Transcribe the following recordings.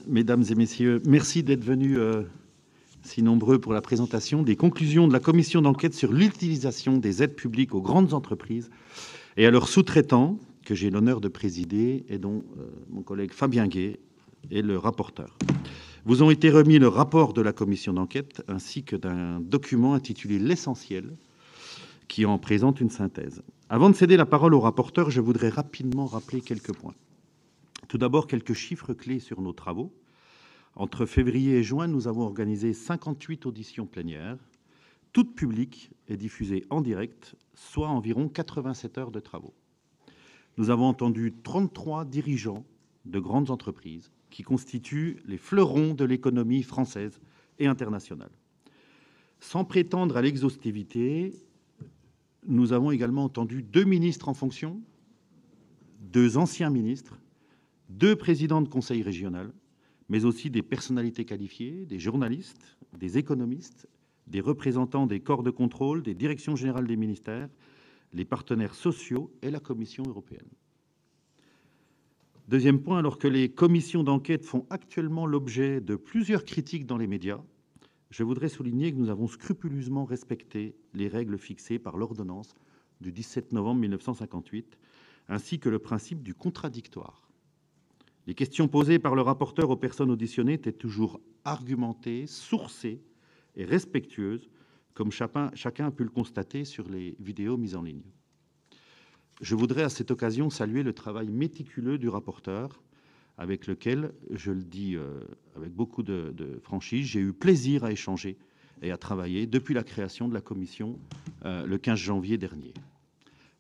Mesdames et messieurs, merci d'être venus si nombreux pour la présentation des conclusions de la commission d'enquête sur l'utilisation des aides publiques aux grandes entreprises et à leurs sous-traitants, que j'ai l'honneur de présider et dont mon collègue Fabien Gay est le rapporteur. Vous ont été remis le rapport de la commission d'enquête ainsi que d'un document intitulé « L'essentiel » qui en présente une synthèse. Avant de céder la parole au rapporteur, je voudrais rapidement rappeler quelques points. Tout d'abord, quelques chiffres clés sur nos travaux. Entre février et juin, nous avons organisé 58 auditions plénières, toutes publiques et diffusées en direct, soit environ 87 heures de travaux. Nous avons entendu 33 dirigeants de grandes entreprises qui constituent les fleurons de l'économie française et internationale. Sans prétendre à l'exhaustivité, nous avons également entendu 2 ministres en fonction, 2 anciens ministres, 2 présidents de conseil régional, mais aussi des personnalités qualifiées, des journalistes, des économistes, des représentants des corps de contrôle, des directions générales des ministères, les partenaires sociaux et la Commission européenne. Deuxième point, alors que les commissions d'enquête font actuellement l'objet de plusieurs critiques dans les médias, je voudrais souligner que nous avons scrupuleusement respecté les règles fixées par l'ordonnance du 17 novembre 1958, ainsi que le principe du contradictoire. Les questions posées par le rapporteur aux personnes auditionnées étaient toujours argumentées, sourcées et respectueuses, comme chacun a pu le constater sur les vidéos mises en ligne. Je voudrais à cette occasion saluer le travail méticuleux du rapporteur, avec lequel, je le dis avec beaucoup de franchise, j'ai eu plaisir à échanger et à travailler depuis la création de la commission le 15 janvier dernier.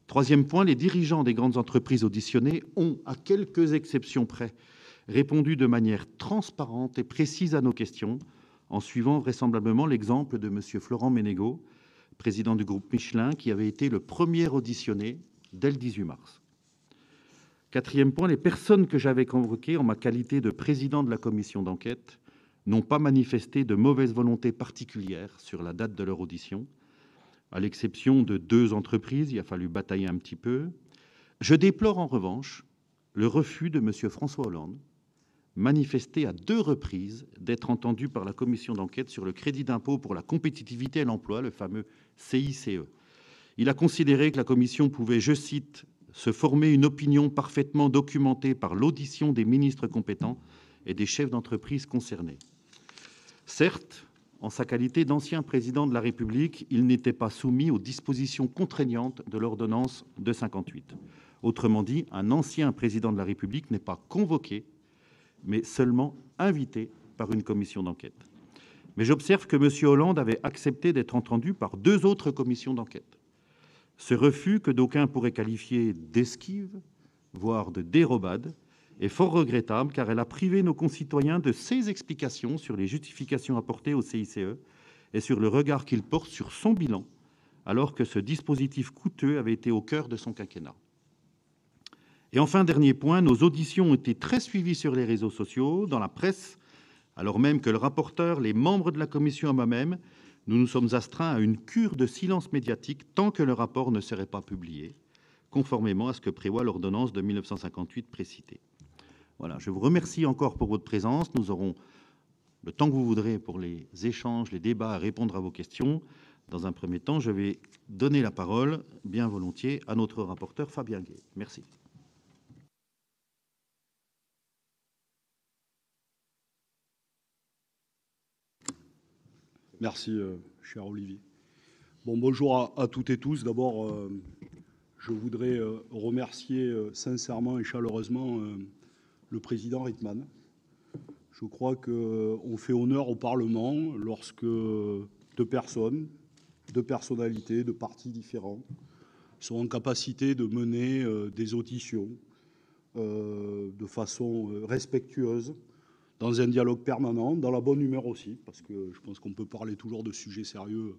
Troisième point, les dirigeants des grandes entreprises auditionnées ont, à quelques exceptions près, répondu de manière transparente et précise à nos questions, en suivant vraisemblablement l'exemple de M. Florent Menegaux, président du groupe Michelin, qui avait été le premier auditionné dès le 18 mars. Quatrième point, les personnes que j'avais convoquées en ma qualité de président de la commission d'enquête n'ont pas manifesté de mauvaise volonté particulière sur la date de leur audition, à l'exception de 2 entreprises, il a fallu batailler un petit peu. Je déplore en revanche le refus de M. François Hollande, manifesté à 2 reprises, d'être entendu par la commission d'enquête sur le crédit d'impôt pour la compétitivité et l'emploi, le fameux CICE. Il a considéré que la commission pouvait, je cite, se former une opinion parfaitement documentée par l'audition des ministres compétents et des chefs d'entreprise concernés. Certes, en sa qualité d'ancien président de la République, il n'était pas soumis aux dispositions contraignantes de l'ordonnance de 58. Autrement dit, un ancien président de la République n'est pas convoqué, mais seulement invité par une commission d'enquête. Mais j'observe que M. Hollande avait accepté d'être entendu par 2 autres commissions d'enquête. Ce refus, que d'aucuns pourraient qualifier d'esquive, voire de dérobade, est fort regrettable car elle a privé nos concitoyens de ses explications sur les justifications apportées au CICE et sur le regard qu'il porte sur son bilan, alors que ce dispositif coûteux avait été au cœur de son quinquennat. Et enfin, dernier point, nos auditions ont été très suivies sur les réseaux sociaux, dans la presse, alors même que le rapporteur, les membres de la commission et moi-même, nous nous sommes astreints à une cure de silence médiatique tant que le rapport ne serait pas publié, conformément à ce que prévoit l'ordonnance de 1958 précitée. Voilà, je vous remercie encore pour votre présence. Nous aurons le temps que vous voudrez pour les échanges, les débats, à répondre à vos questions. Dans un premier temps, je vais donner la parole, bien volontiers, à notre rapporteur Fabien Gay. Merci. Merci, cher Olivier. Bon, bonjour à toutes et tous. D'abord, je voudrais remercier sincèrement et chaleureusement le président Rietmann. Je crois qu'on fait honneur au Parlement lorsque 2 personnes, 2 personnalités, de partis différents sont en capacité de mener des auditions de façon respectueuse, dans un dialogue permanent, dans la bonne humeur aussi, parce que je pense qu'on peut parler toujours de sujets sérieux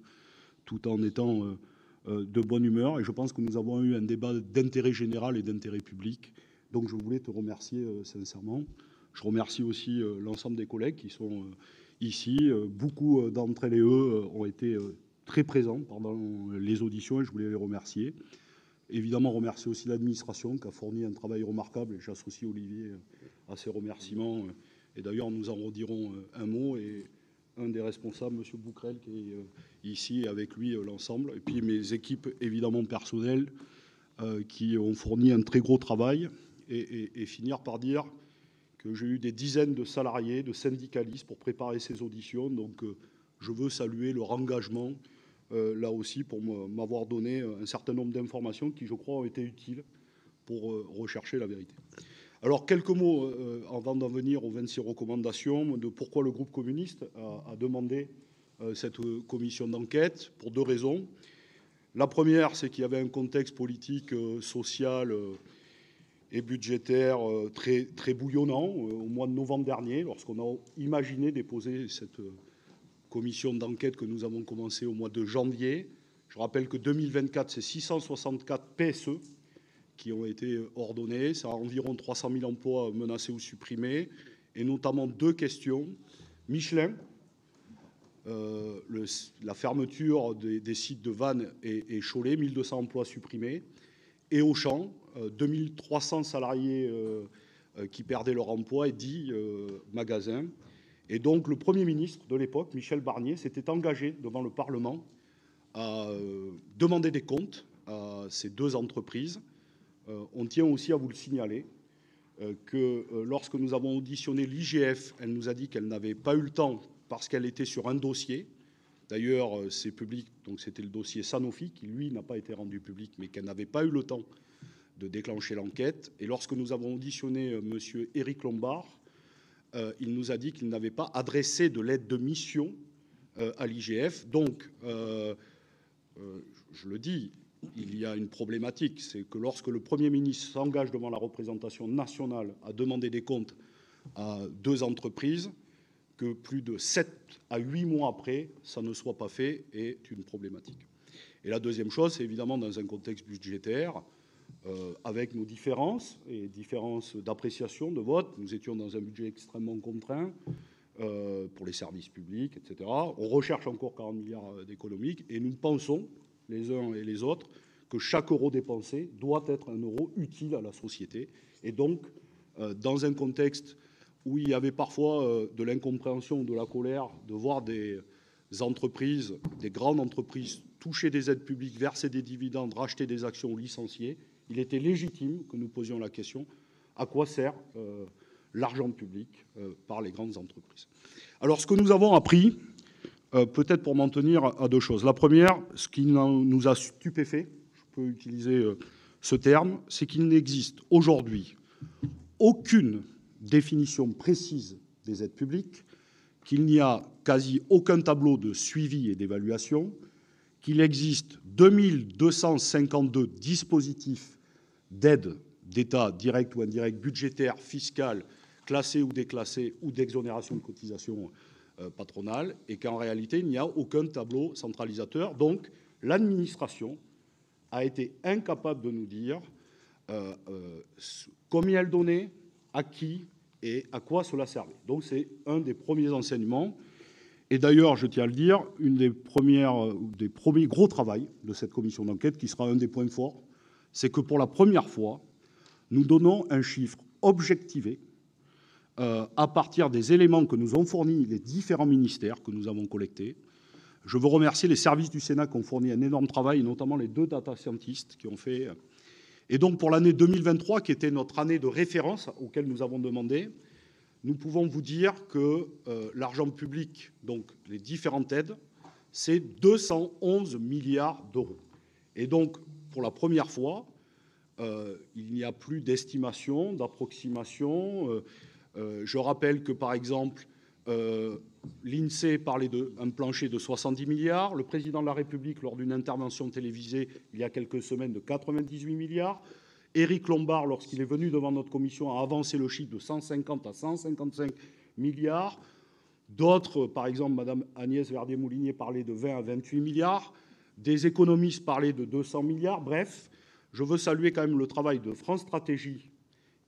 tout en étant de bonne humeur. Et je pense que nous avons eu un débat d'intérêt général et d'intérêt public. Donc je voulais te remercier sincèrement. Je remercie aussi l'ensemble des collègues qui sont ici. Beaucoup d'entre elles et eux ont été très présents pendant les auditions et je voulais les remercier. Évidemment, remercier aussi l'administration qui a fourni un travail remarquable et j'associe Olivier à ces remerciements Et d'ailleurs, nous en redirons un mot. Et un des responsables, M. Bouquerel, qui est ici, et avec lui l'ensemble. Et puis mes équipes, évidemment personnelles, qui ont fourni un très gros travail. Et finir par dire que j'ai eu des dizaines de salariés, de syndicalistes pour préparer ces auditions. Donc je veux saluer leur engagement, là aussi, pour m'avoir donné un certain nombre d'informations qui, je crois, ont été utiles pour rechercher la vérité. Alors, quelques mots avant d'en venir aux 26 recommandations, de pourquoi le groupe communiste a demandé cette commission d'enquête, pour deux raisons. La première, c'est qu'il y avait un contexte politique, social et budgétaire très, très bouillonnant au mois de novembre dernier, lorsqu'on a imaginé déposer cette commission d'enquête que nous avons commencé au mois de janvier. Je rappelle que 2024, c'est 664 PSE qui ont été ordonnés. Ça a environ 300 000 emplois menacés ou supprimés, et notamment deux questions. Michelin, la fermeture des sites de Vannes et Cholet, 1200 emplois supprimés, et Auchan, 2300 salariés qui perdaient leur emploi et 10 magasins. Et donc le Premier ministre de l'époque, Michel Barnier, s'était engagé devant le Parlement à demander des comptes à ces deux entreprises. On tient aussi à vous le signaler que lorsque nous avons auditionné l'IGF, elle nous a dit qu'elle n'avait pas eu le temps parce qu'elle était sur un dossier. D'ailleurs, c'est public, donc c'était le dossier Sanofi qui, lui, n'a pas été rendu public, mais qu'elle n'avait pas eu le temps de déclencher l'enquête. Et lorsque nous avons auditionné M. Éric Lombard, il nous a dit qu'il n'avait pas adressé de lettre de mission à l'IGF. Donc, je le dis, il y a une problématique, c'est que lorsque le Premier ministre s'engage devant la représentation nationale à demander des comptes à deux entreprises, que plus de 7 à 8 mois après, ça ne soit pas fait est une problématique. Et la deuxième chose, c'est évidemment dans un contexte budgétaire, avec nos différences et différences d'appréciation, de vote. Nous étions dans un budget extrêmement contraint pour les services publics, etc. On recherche encore 40 milliards d'économiques et nous pensons, les uns et les autres, que chaque euro dépensé doit être un euro utile à la société. Et donc, dans un contexte où il y avait parfois de l'incompréhension ou de la colère de voir des entreprises, des grandes entreprises, toucher des aides publiques, verser des dividendes, racheter des actions ou licencier, il était légitime que nous posions la question à quoi sert l'argent public par les grandes entreprises. Alors, ce que nous avons appris, peut-être pour m'en tenir à deux choses. La première, ce qui nous a stupéfait, je peux utiliser ce terme, c'est qu'il n'existe aujourd'hui aucune définition précise des aides publiques, qu'il n'y a quasi aucun tableau de suivi et d'évaluation, qu'il existe 2252 dispositifs d'aide d'État direct ou indirect, budgétaire, fiscal, classés ou déclassés, ou d'exonération de cotisations patronales, et qu'en réalité, il n'y a aucun tableau centralisateur. Donc, l'administration a été incapable de nous dire combien elle donnait, à qui et à quoi cela servait. Donc c'est un des premiers enseignements. Et d'ailleurs, je tiens à le dire, une des premiers gros travaux de cette commission d'enquête, qui sera un des points forts, c'est que pour la première fois, nous donnons un chiffre objectivé à partir des éléments que nous ont fournis les différents ministères que nous avons collectés. Je veux remercier les services du Sénat qui ont fourni un énorme travail, notamment les deux data scientists qui ont fait. Et donc pour l'année 2023, qui était notre année de référence auquel nous avons demandé, nous pouvons vous dire que l'argent public, donc les différentes aides, c'est 211 milliards d'euros. Et donc pour la première fois, il n'y a plus d'estimation, d'approximation. Je rappelle que par exemple, l'INSEE parlait d'un plancher de 70 milliards. Le président de la République, lors d'une intervention télévisée il y a quelques semaines, de 98 milliards. Éric Lombard, lorsqu'il est venu devant notre commission, a avancé le chiffre de 150 à 155 milliards. D'autres, par exemple, Mme Agnès Verdier-Moulinier parlait de 20 à 28 milliards. Des économistes parlaient de 200 milliards. Bref, je veux saluer quand même le travail de France Stratégie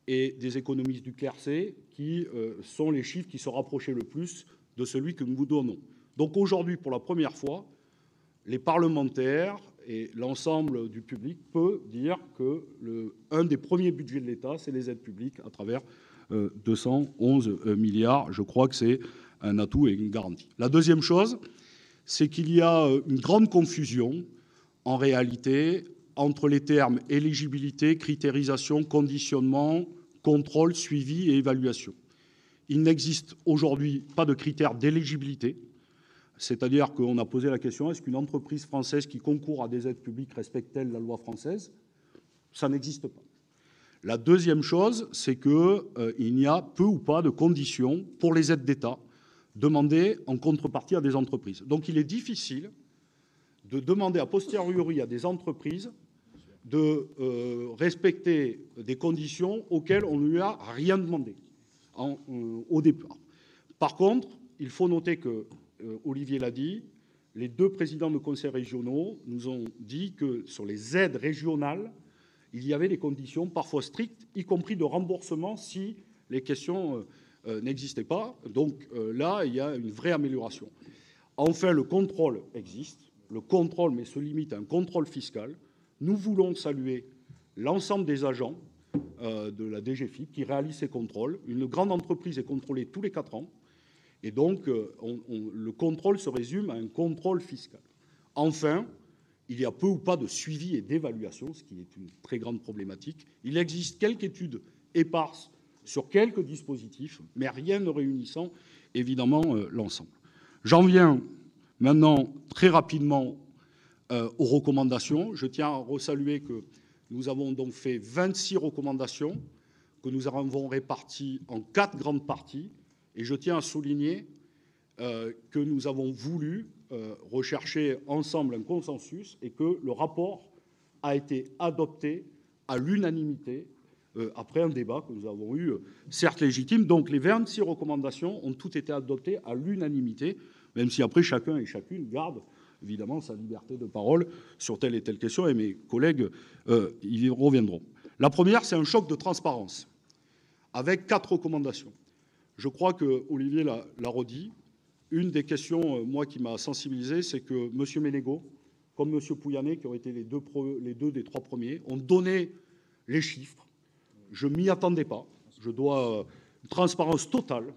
et des économistes du CLERC, qui sont les chiffres qui se rapprochaient le plus de celui que nous vous donnons. Donc aujourd'hui, pour la première fois, les parlementaires et l'ensemble du public peut dire que un des premiers budgets de l'État, c'est les aides publiques à travers 211 milliards. Je crois que c'est un atout et une garantie. La deuxième chose, c'est qu'il y a une grande confusion, en réalité, entre les termes éligibilité, critérisation, conditionnement, contrôle, suivi et évaluation. Il n'existe aujourd'hui pas de critères d'éligibilité, c'est-à-dire qu'on a posé la question, est-ce qu'une entreprise française qui concourt à des aides publiques respecte-t-elle la loi française? Ça n'existe pas. La deuxième chose, c'est qu'il n'y a peu ou pas de conditions pour les aides d'État demandées en contrepartie à des entreprises. Donc il est difficile de demander a posteriori à des entreprises de respecter des conditions auxquelles on ne lui a rien demandé au départ. Par contre, il faut noter que, Olivier l'a dit, les deux présidents de conseils régionaux nous ont dit que sur les aides régionales, il y avait des conditions parfois strictes, y compris de remboursement si les questions n'existaient pas. Donc là, il y a une vraie amélioration. Enfin, le contrôle existe. Le contrôle, mais se limite à un contrôle fiscal. Nous voulons saluer l'ensemble des agents de la DGFiP qui réalisent ces contrôles. Une grande entreprise est contrôlée tous les 4 ans. Et donc, le contrôle se résume à un contrôle fiscal. Enfin, il y a peu ou pas de suivi et d'évaluation, ce qui est une très grande problématique. Il existe quelques études éparses sur quelques dispositifs, mais rien ne réunissant évidemment l'ensemble. J'en viens maintenant très rapidement aux recommandations. Je tiens à resaluer que nous avons donc fait 26 recommandations que nous avons réparties en 4 grandes parties. Et je tiens à souligner que nous avons voulu rechercher ensemble un consensus et que le rapport a été adopté à l'unanimité après un débat que nous avons eu, certes légitime. Donc les 26 recommandations ont toutes été adoptées à l'unanimité, même si après chacun et chacune garde évidemment sa liberté de parole sur telle et telle question, et mes collègues y reviendront. La première, c'est un choc de transparence, avec 4 recommandations. Je crois que Olivier l'a redit. Une des questions, moi, qui m'a sensibilisé, c'est que M. Ménégo, comme M. Pouyanné, qui ont été les deux des 3 premiers, ont donné les chiffres. Je ne m'y attendais pas. Je dois une transparence totale.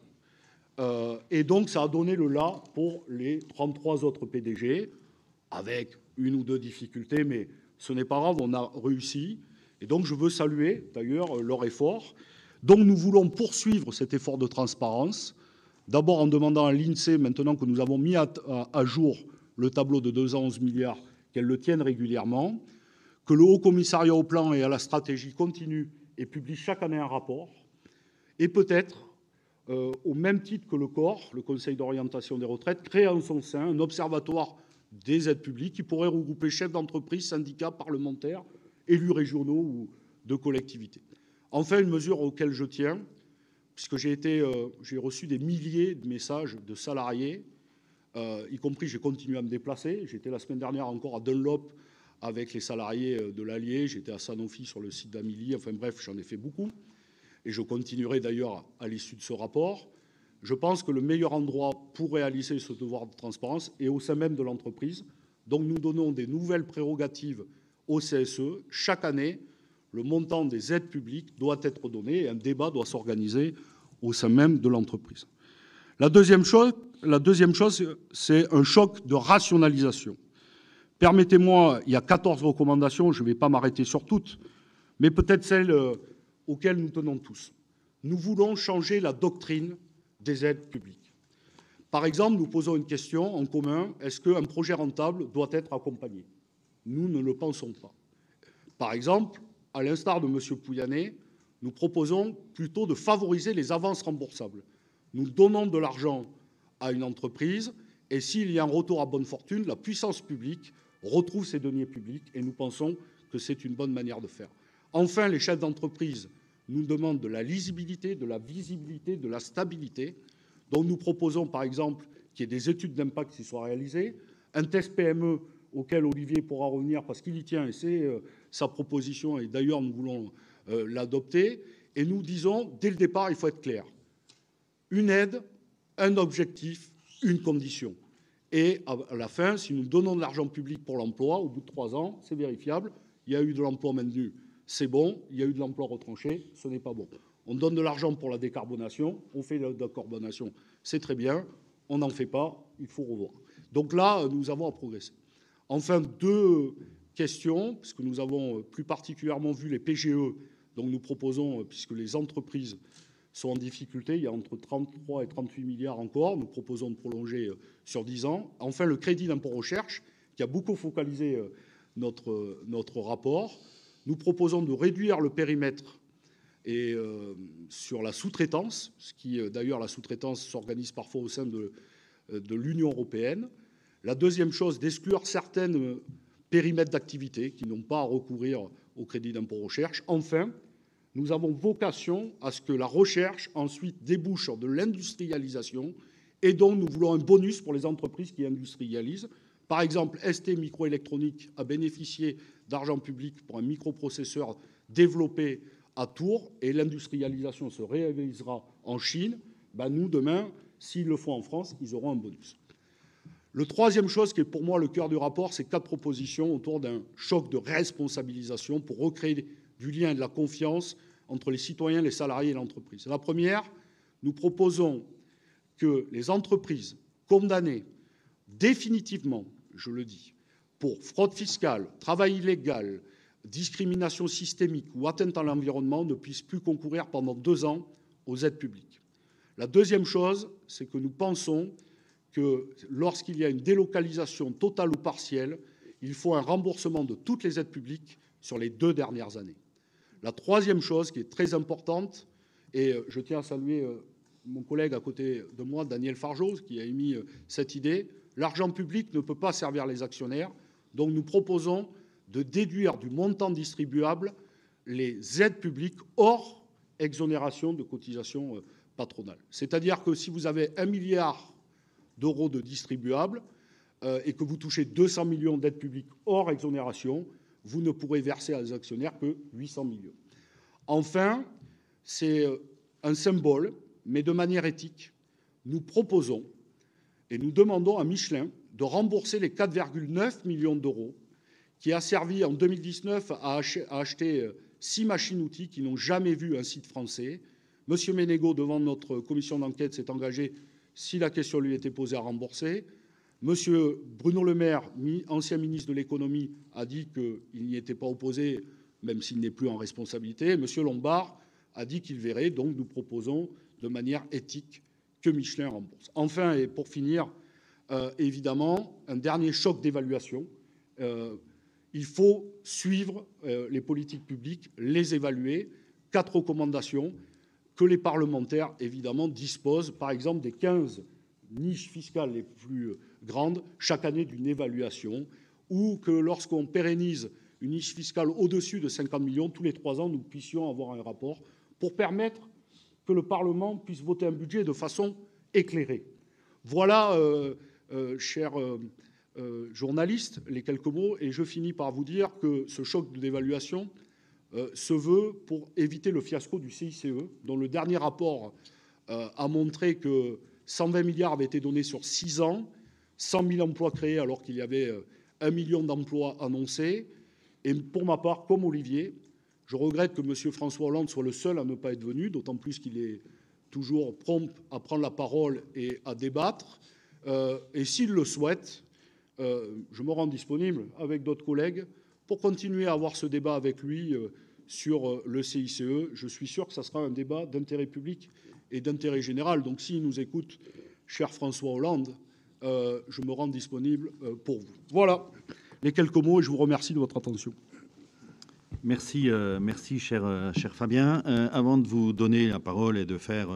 Et donc, ça a donné le là pour les 33 autres PDG, avec 1 ou 2 difficultés, mais ce n'est pas grave, on a réussi. Et donc, je veux saluer, d'ailleurs, leur effort. Donc, nous voulons poursuivre cet effort de transparence, d'abord en demandant à l'INSEE, maintenant que nous avons mis à jour le tableau de 211 milliards, qu'elle le tienne régulièrement, que le Haut Commissariat au plan et à la stratégie continue et publie chaque année un rapport, et peut-être, au même titre que le COR, le Conseil d'orientation des retraites, créer en son sein un observatoire des aides publiques qui pourrait regrouper chefs d'entreprise, syndicats, parlementaires, élus régionaux ou de collectivités. Enfin, une mesure auquel je tiens, puisque j'ai reçu des milliers de messages de salariés, y compris j'ai continué à me déplacer. J'étais la semaine dernière encore à Dunlop avec les salariés de l'Allier, j'étais à Sanofi sur le site d'Amélie, enfin bref, j'en ai fait beaucoup. Et je continuerai d'ailleurs à l'issue de ce rapport. Je pense que le meilleur endroit pour réaliser ce devoir de transparence est au sein même de l'entreprise. Donc nous donnons des nouvelles prérogatives au CSE. Chaque année, le montant des aides publiques doit être donné et un débat doit s'organiser au sein même de l'entreprise. La deuxième chose, c'est un choc de rationalisation. Permettez-moi, il y a 14 recommandations, je ne vais pas m'arrêter sur toutes, mais peut-être celles auxquelles nous tenons tous. Nous voulons changer la doctrine des aides publiques. Par exemple, nous posons une question en commun, est-ce qu'un projet rentable doit être accompagné? Nous ne le pensons pas. Par exemple, à l'instar de M. Pouyanné, nous proposons plutôt de favoriser les avances remboursables. Nous donnons de l'argent à une entreprise et s'il y a un retour à bonne fortune, la puissance publique retrouve ses deniers publics et nous pensons que c'est une bonne manière de faire. Enfin, les chefs d'entreprise nous demandent de la lisibilité, de la visibilité, de la stabilité. Donc nous proposons par exemple qu'il y ait des études d'impact qui soient réalisées, un test PME auquel Olivier pourra revenir parce qu'il y tient et c'est sa proposition et d'ailleurs nous voulons l'adopter. Et nous disons, dès le départ, il faut être clair. Une aide, un objectif, une condition. Et à la fin, si nous donnons de l'argent public pour l'emploi, au bout de 3 ans, c'est vérifiable, il y a eu de l'emploi maintenu, c'est bon, il y a eu de l'emploi retranché, ce n'est pas bon. On donne de l'argent pour la décarbonation, on fait la décarbonation, c'est très bien, on n'en fait pas, il faut revoir. Donc là, nous avons à progresser. Enfin, deux questions, puisque nous avons plus particulièrement vu les PGE, donc nous proposons, puisque les entreprises sont en difficulté, il y a entre 33 et 38 milliards encore, nous proposons de prolonger sur 10 ans. Enfin, le crédit d'impôt recherche, qui a beaucoup focalisé notre rapport. Nous proposons de réduire le périmètre et sur la sous-traitance, ce qui d'ailleurs la sous-traitance s'organise parfois au sein de l'Union européenne. La deuxième chose, d'exclure certaines périmètres d'activité qui n'ont pas à recourir au crédit d'impôt recherche. Enfin, nous avons vocation à ce que la recherche ensuite débouche sur de l'industrialisation et donc nous voulons un bonus pour les entreprises qui industrialisent. Par exemple, ST Microélectronique a bénéficié d'argent public pour un microprocesseur développé à Tours et l'industrialisation se réalisera en Chine. Ben nous, demain, s'ils le font en France, ils auront un bonus. Le troisième chose qui est pour moi le cœur du rapport, c'est 4 propositions autour d'un choc de responsabilisation pour recréer du lien et de la confiance entre les citoyens, les salariés et l'entreprise. La première, nous proposons que les entreprises condamnées définitivement, je le dis, pour fraude fiscale, travail illégal, discrimination systémique ou atteinte à l'environnement ne puissent plus concourir pendant 2 ans aux aides publiques. La deuxième chose, c'est que nous pensons que lorsqu'il y a une délocalisation totale ou partielle, il faut un remboursement de toutes les aides publiques sur les 2 dernières années. La troisième chose qui est très importante, et je tiens à saluer mon collègue à côté de moi, Daniel Fargeau, qui a émis cette idée, l'argent public ne peut pas servir les actionnaires, donc nous proposons de déduire du montant distribuable les aides publiques hors exonération de cotisations patronales. C'est-à-dire que si vous avez 1 milliard d'euros de distribuables et que vous touchez 200 millions d'aides publiques hors exonération, vous ne pourrez verser à les actionnaires que 800 millions. Enfin, c'est un symbole, mais de manière éthique, nous proposons et nous demandons à Michelin de rembourser les 4,9 millions d'euros qui a servi en 2019 à acheter 6 machines-outils qui n'ont jamais vu un site français. Monsieur Ménégo, devant notre commission d'enquête, s'est engagé, si la question lui était posée, à rembourser. Monsieur Bruno Le Maire, ancien ministre de l'économie, a dit qu'il n'y était pas opposé, même s'il n'est plus en responsabilité. Monsieur Lombard a dit qu'il verrait. Donc nous proposons de manière éthique que Michelin rembourse. Enfin, et pour finir, évidemment, un dernier choc d'évaluation. Il faut suivre les politiques publiques, les évaluer. 4 recommandations que les parlementaires, évidemment, disposent, par exemple, des 15 niches fiscales les plus grandes, chaque année d'une évaluation, ou que lorsqu'on pérennise une niche fiscale au-dessus de 50 millions, tous les 3 ans, nous puissions avoir un rapport pour permettre que le Parlement puisse voter un budget de façon éclairée. Voilà, chers journalistes, les quelques mots, et je finis par vous dire que ce choc d'évaluation se veut pour éviter le fiasco du CICE, dont le dernier rapport a montré que 120 milliards avaient été donnés sur 6 ans, 100 000 emplois créés alors qu'il y avait 1 million d'emplois annoncés. Et pour ma part, comme Olivier, je regrette que M. François Hollande soit le seul à ne pas être venu, d'autant plus qu'il est toujours prompt à prendre la parole et à débattre. Et s'il le souhaite, je me rends disponible avec d'autres collègues pour continuer à avoir ce débat avec lui sur le CICE. Je suis sûr que ça sera un débat d'intérêt public et d'intérêt général. Donc s'il nous écoute, cher François Hollande, je me rends disponible pour vous. Voilà les quelques mots et je vous remercie de votre attention. Merci, merci cher Fabien. Avant de vous donner la parole et de faire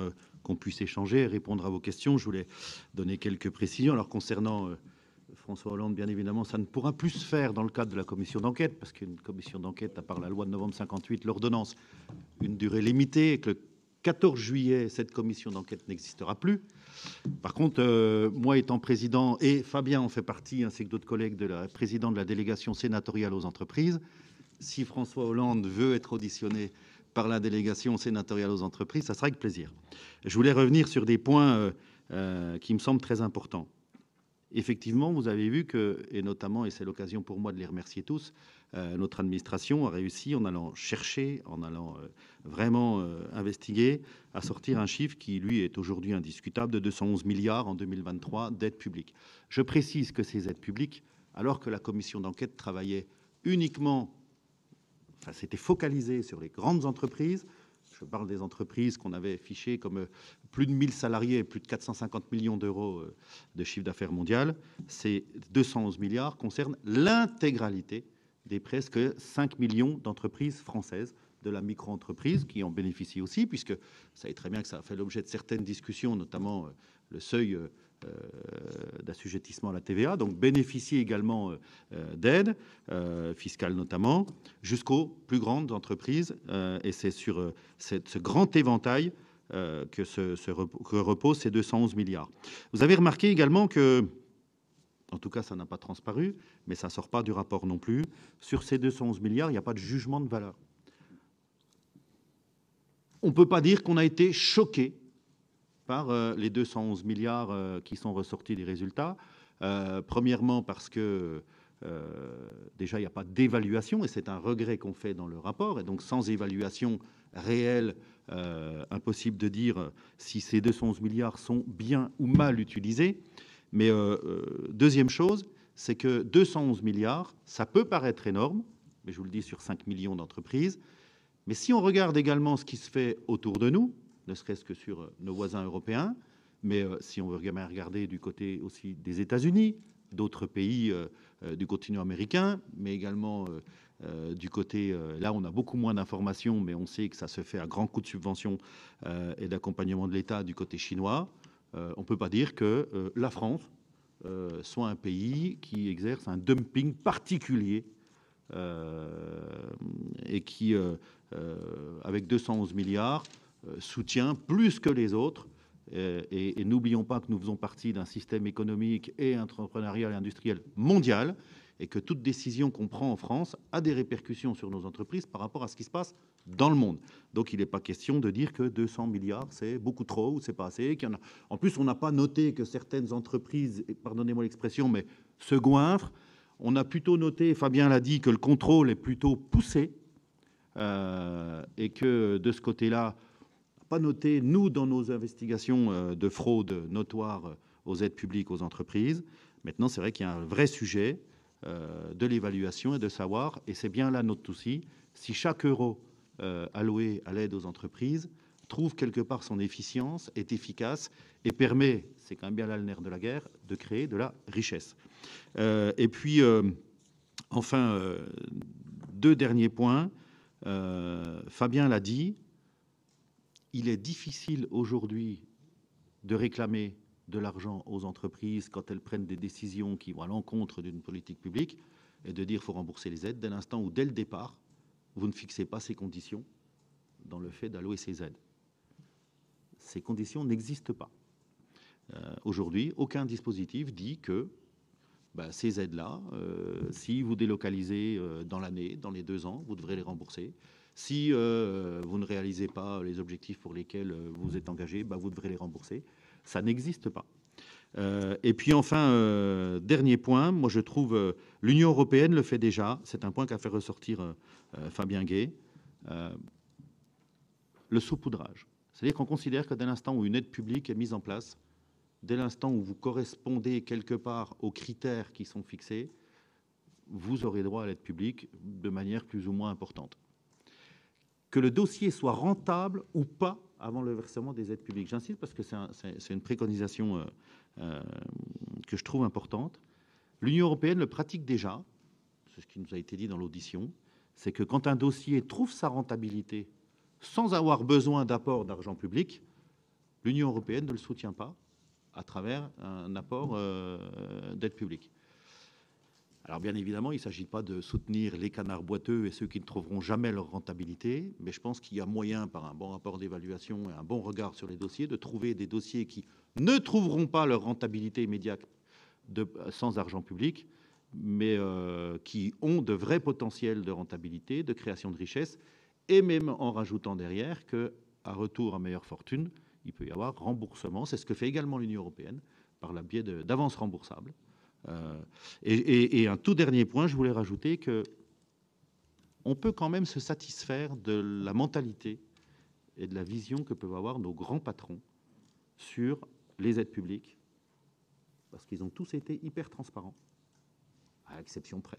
qu'on puisse échanger et répondre à vos questions, je voulais donner quelques précisions. Alors concernant François Hollande, bien évidemment, ça ne pourra plus se faire dans le cadre de la commission d'enquête, parce qu'une commission d'enquête, à part la loi de novembre 58, l'ordonnance, une durée limitée, et que le 14 juillet, cette commission d'enquête n'existera plus. Par contre, moi étant président, et Fabien en fait partie, ainsi que d'autres collègues, président de la délégation sénatoriale aux entreprises, si François Hollande veut être auditionné par la délégation sénatoriale aux entreprises, ça sera avec plaisir. Je voulais revenir sur des points qui me semblent très importants. Effectivement, vous avez vu que, et notamment, et c'est l'occasion pour moi de les remercier tous, notre administration a réussi, en allant chercher, en allant vraiment investiguer, à sortir un chiffre qui, lui, est aujourd'hui indiscutable, de 211 milliards en 2023 d'aides publiques. Je précise que ces aides publiques, alors que la commission d'enquête travaillait uniquement, enfin, c'était focalisé sur les grandes entreprises. Je parle des entreprises qu'on avait fichées comme plus de 1000 salariés et plus de 450 millions d'euros de chiffre d'affaires mondial. Ces 211 milliards concernent l'intégralité des presque 5 millions d'entreprises françaises, de la micro-entreprise qui en bénéficient aussi, puisque vous savez très bien que ça a fait l'objet de certaines discussions, notamment le seuil d'assujettissement à la TVA, donc bénéficier également d'aides fiscales notamment, jusqu'aux plus grandes entreprises. Et c'est sur ce grand éventail que reposent ces 211 milliards. Vous avez remarqué également que, en tout cas ça n'a pas transparu, mais ça ne sort pas du rapport non plus, sur ces 211 milliards, il n'y a pas de jugement de valeur. On ne peut pas dire qu'on a été choqué par les 211 milliards qui sont ressortis des résultats. Premièrement parce que déjà il n'y a pas d'évaluation, et c'est un regret qu'on fait dans le rapport, et donc sans évaluation réelle, impossible de dire si ces 211 milliards sont bien ou mal utilisés. Mais deuxième chose, c'est que 211 milliards, ça peut paraître énorme, mais je vous le dis sur 5 millions d'entreprises, mais si on regarde également ce qui se fait autour de nous, ne serait-ce que sur nos voisins européens, mais si on veut regarder du côté aussi des États-Unis, d'autres pays du continent américain, mais également du côté, là on a beaucoup moins d'informations, mais on sait que ça se fait à grands coups de subventions et d'accompagnement de l'État du côté chinois, on ne peut pas dire que la France soit un pays qui exerce un dumping particulier et qui, avec 211 milliards, soutient plus que les autres. Et n'oublions pas que nous faisons partie d'un système économique et entrepreneurial et industriel mondial, et que toute décision qu'on prend en France a des répercussions sur nos entreprises par rapport à ce qui se passe dans le monde. Donc il n'est pas question de dire que 200 milliards, c'est beaucoup trop ou c'est pas assez. En plus, on n'a pas noté que certaines entreprises, pardonnez-moi l'expression, mais se goinfrent. On a plutôt noté, Fabien l'a dit, que le contrôle est plutôt poussé et que de ce côté-là, pas noté, nous, dans nos investigations de fraude notoire aux aides publiques aux entreprises. Maintenant, c'est vrai qu'il y a un vrai sujet de l'évaluation et de savoir, et c'est bien là notre souci, si chaque euro alloué à l'aide aux entreprises trouve quelque part son efficience, est efficace et permet, c'est quand même bien là le nerf de la guerre, de créer de la richesse. Et puis, enfin, deux derniers points. Fabien l'a dit, il est difficile aujourd'hui de réclamer de l'argent aux entreprises quand elles prennent des décisions qui vont à l'encontre d'une politique publique et de dire qu'il faut rembourser les aides dès l'instant où, dès le départ, vous ne fixez pas ces conditions dans le fait d'allouer ces aides. Ces conditions n'existent pas. Aujourd'hui, aucun dispositif dit que ces aides-là, si vous délocalisez dans l'année, dans les 2 ans, vous devrez les rembourser. Si vous ne réalisez pas les objectifs pour lesquels vous êtes engagé, vous devrez les rembourser. Ça n'existe pas. Et puis enfin, dernier point, moi je trouve l'Union européenne le fait déjà, c'est un point qu'a fait ressortir Fabien Gay, le saupoudrage. C'est-à-dire qu'on considère que dès l'instant où une aide publique est mise en place, dès l'instant où vous correspondez quelque part aux critères qui sont fixés, vous aurez droit à l'aide publique de manière plus ou moins importante. Que le dossier soit rentable ou pas avant le versement des aides publiques. J'insiste parce que c'est une préconisation que je trouve importante. L'Union européenne le pratique déjà, c'est ce qui nous a été dit dans l'audition, c'est que quand un dossier trouve sa rentabilité sans avoir besoin d'apport d'argent public, l'Union européenne ne le soutient pas à travers un apport d'aide publique. Alors bien évidemment, il ne s'agit pas de soutenir les canards boiteux et ceux qui ne trouveront jamais leur rentabilité, mais je pense qu'il y a moyen, par un bon rapport d'évaluation et un bon regard sur les dossiers, de trouver des dossiers qui ne trouveront pas leur rentabilité immédiate sans argent public, mais qui ont de vrais potentiels de rentabilité, de création de richesse, et même en rajoutant derrière qu'à retour à meilleure fortune, il peut y avoir remboursement. C'est ce que fait également l'Union européenne par le biais d'avances remboursables. Et un tout dernier point, je voulais rajouter que on peut quand même se satisfaire de la mentalité et de la vision que peuvent avoir nos grands patrons sur les aides publiques, parce qu'ils ont tous été hyper transparents, à exception près,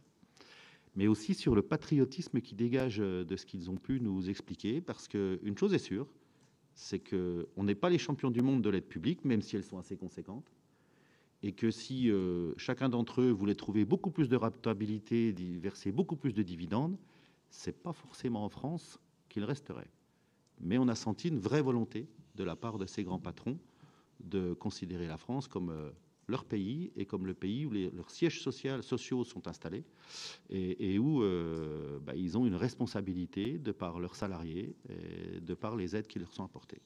mais aussi sur le patriotisme qui dégage de ce qu'ils ont pu nous expliquer, parce qu'une chose est sûre, c'est qu'on n'est pas les champions du monde de l'aide publique, même si elles sont assez conséquentes, et que si chacun d'entre eux voulait trouver beaucoup plus de rentabilité, verser beaucoup plus de dividendes, ce n'est pas forcément en France qu'il resterait. Mais on a senti une vraie volonté de la part de ces grands patrons de considérer la France comme leur pays et comme le pays où leurs sièges sociaux sont installés et où ils ont une responsabilité de par leurs salariés et de par les aides qui leur sont apportées.